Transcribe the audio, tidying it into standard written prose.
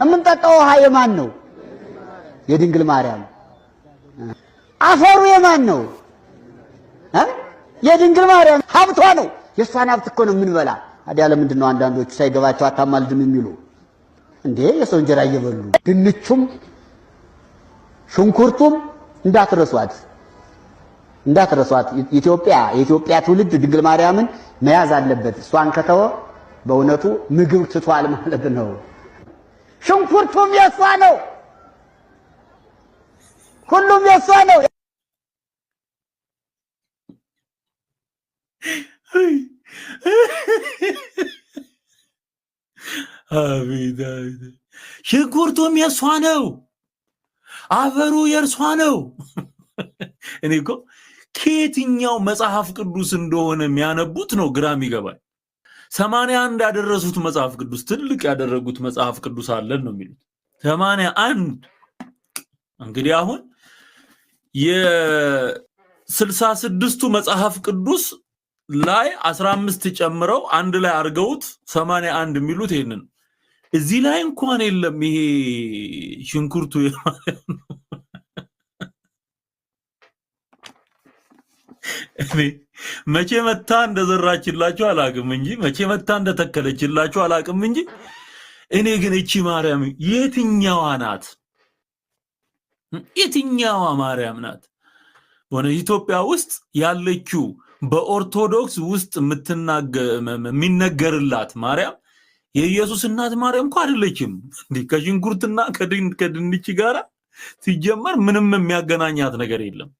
የምንጠጣው ውሃ የማን ነው? የድንግል ማርያም። አፈሩ የማን ነው? የድንግል ማርያም። ሀብቷ ነው። የሷን ሀብት እኮ ነው የምንበላ። ታዲያ ለምንድን ነው አንዳንዶቹ ሳይገባቸው አታማልድም የሚሉ? እንዴ የሰው እንጀራ እየበሉ ድንቹም ሽንኩርቱም እንዳትረሷት። የኢትዮጵያ ትውልድ ድንግል ማርያምን መያዝ አለበት። እሷን ከተወ በእውነቱ ምግብ ትቷል ማለት ነው። ሽንኩርቱም የሷ ነው፣ ሁሉም የሷ ነው። አቤት ሽንኩርቱም የሷ ነው፣ አፈሩ የእርሷ ነው። እኔ እኮ ከየትኛው መጽሐፍ ቅዱስ እንደሆነ የሚያነቡት ነው ግራም ይገባል። 81 ያደረሱት መጽሐፍ ቅዱስ ትልቅ ያደረጉት መጽሐፍ ቅዱስ አለን ነው የሚሉት 81። እንግዲህ አሁን የ66ቱ መጽሐፍ ቅዱስ ላይ 15 ጨምረው አንድ ላይ አርገውት 81 የሚሉት ይሄንን። እዚህ ላይ እንኳን የለም ይሄ ሽንኩርቱ መቼ መታ እንደዘራችላችሁ አላቅም እንጂ መቼ መታ እንደተከለችላችሁ አላቅም እንጂ እኔ ግን እቺ ማርያም የትኛዋ ናት? የትኛዋ ማርያም ናት? ወነ ኢትዮጵያ ውስጥ ያለችው በኦርቶዶክስ ውስጥ የሚነገርላት ማርያም የኢየሱስ እናት ማርያም እኮ አይደለችም። እንዴ ከሽንኩርትና ከድንች ጋር ሲጀመር ምንም የሚያገናኛት ነገር የለም።